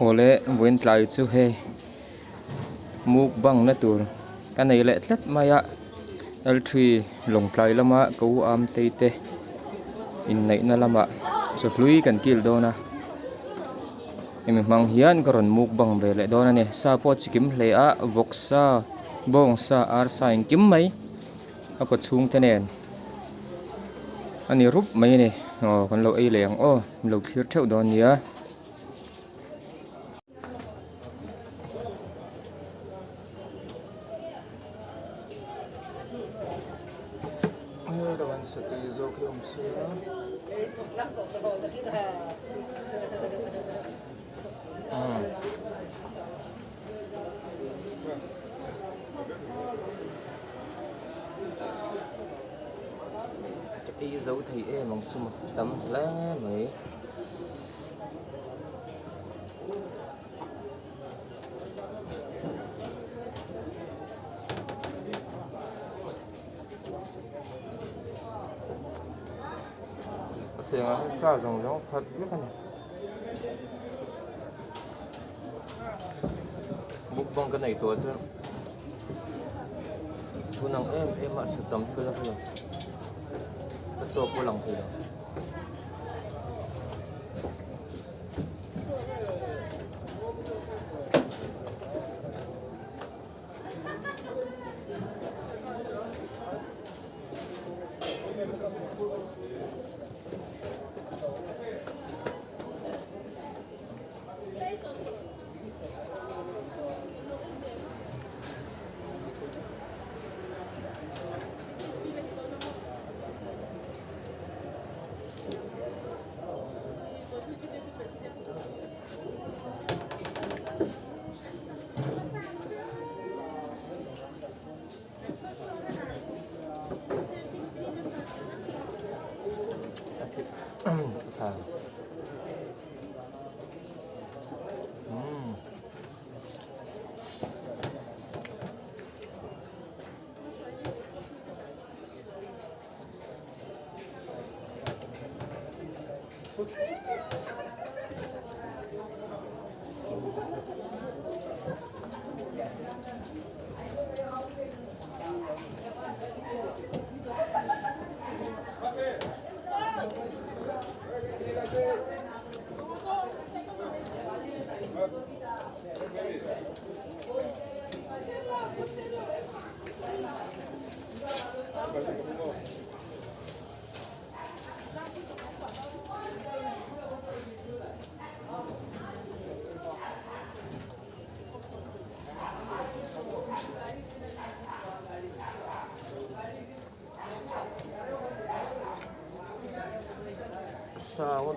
ole voin tlai chu he muk bang na tur ka nei le tlat maya L3 long tlai lama ko am te te in nei na lama chu hlui kan kil do na emi mang hian karon muk bang ve le do na ne sa po chikim hle a voksa bong sa ar sa in kim mai a ko chung te nen ani rup mai ne kan lo ei leng lo thlir theu don nia dawan sa tu zo ke umse ý dấu thì em mong chung một tấm lá mấy thì nó sao giống thật biết không bút bông cái này tuổi chứ cô nàng em mà sự tầm cứ ra rồi cho cô lòng thì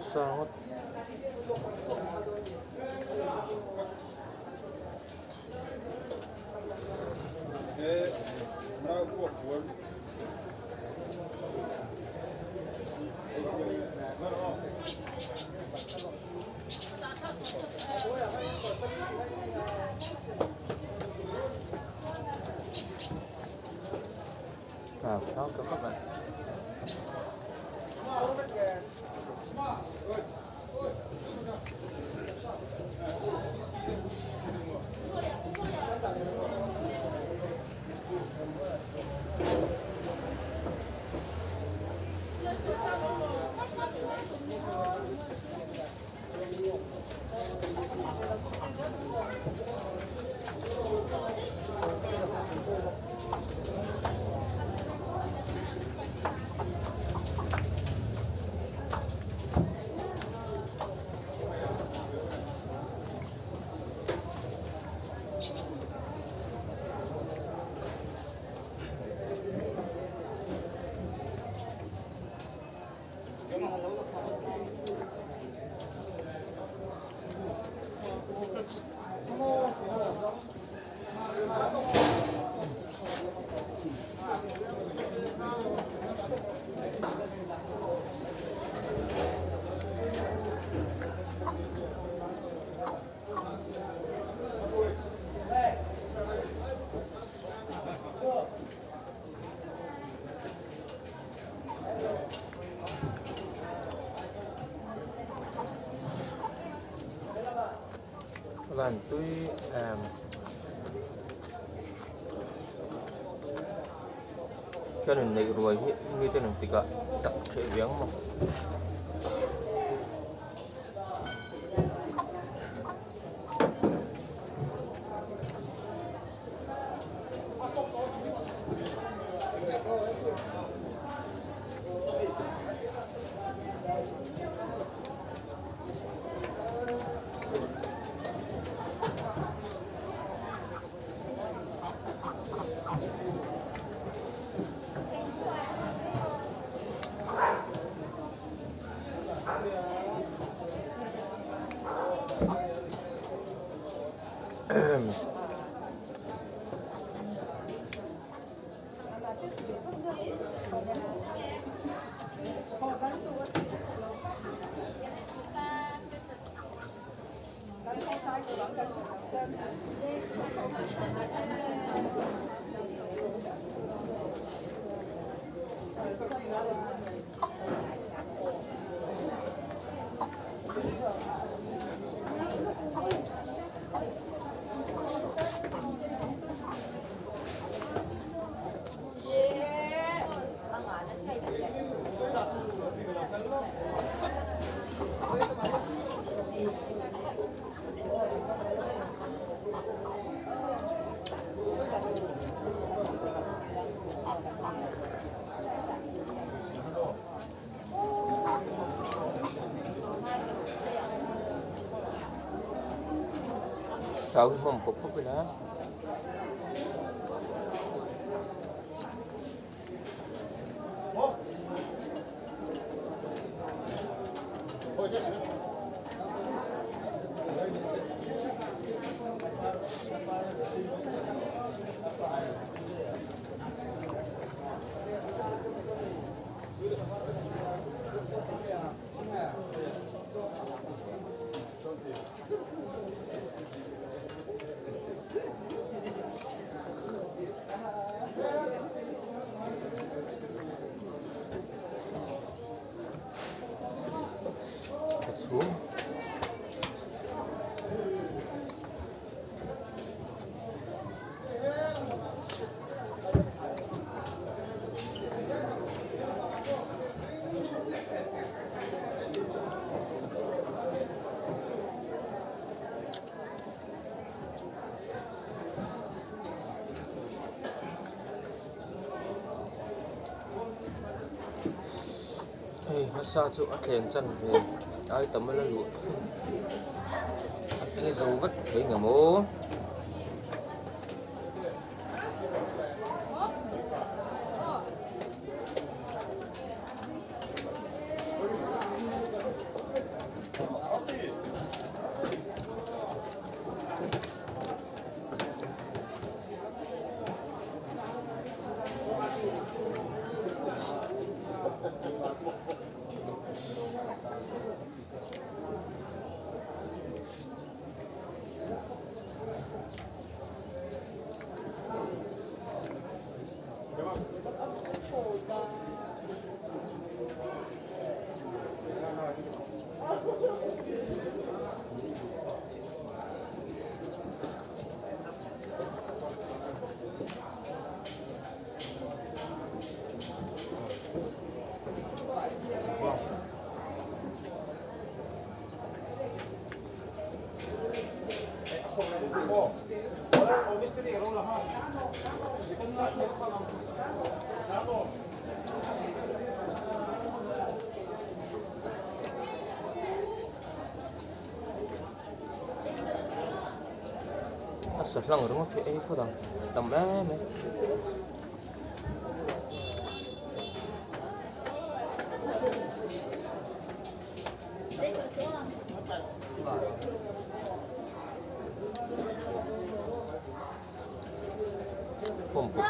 sangat các bạn Bạn tôi cho nên này rồi như thế này thì cả tập thể viếng mà tahu mampu apa pula xuống nó sao chỗ kèn chân về ai tấm là lụa cái dấu vết thấy ngả mố Asal lang orang tu apa dah, tambah me. Pompo.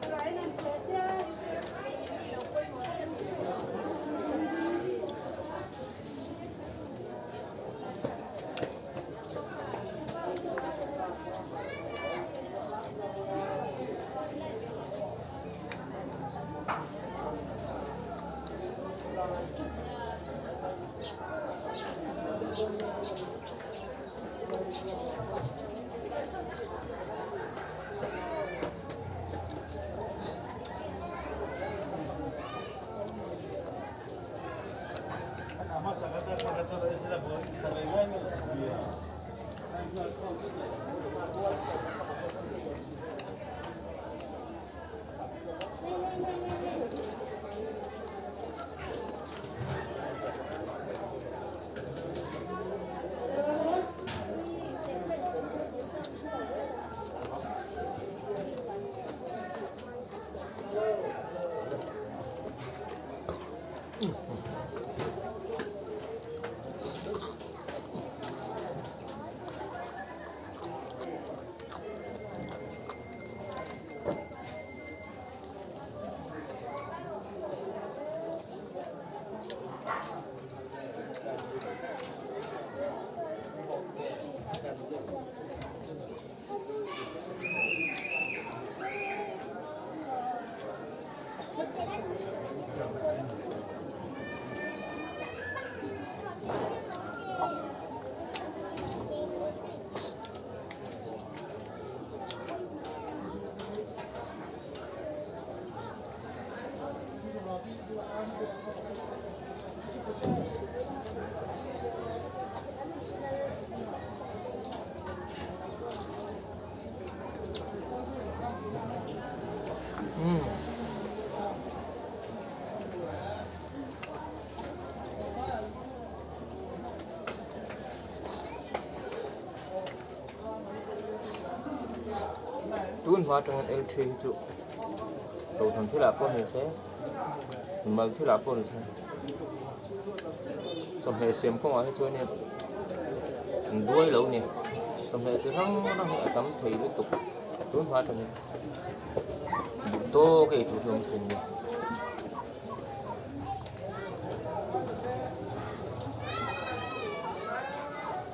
Right, tuôn hóa trong L3 trụ đầu thằng thứ là con này sẽ mà thứ là con này sẽ xong hệ xem không ai hết trơn nè đuôi lâu nè xong hệ sẽ nó hệ tắm thì liên tục tuôn hóa trong tô cái thủ thường thường nè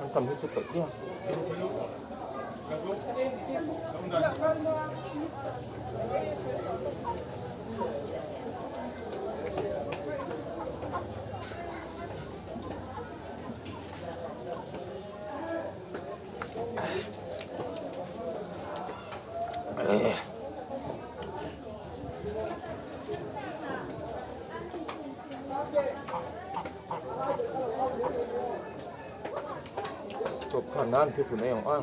anh cầm hết sức cực kiaจบขนาดนั้นที่ถุนไอ้ของอ้าง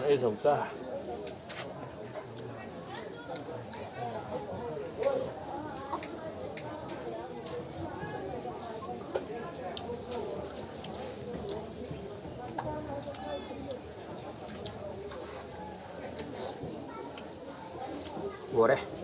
ไอ้สงสารหัวเลย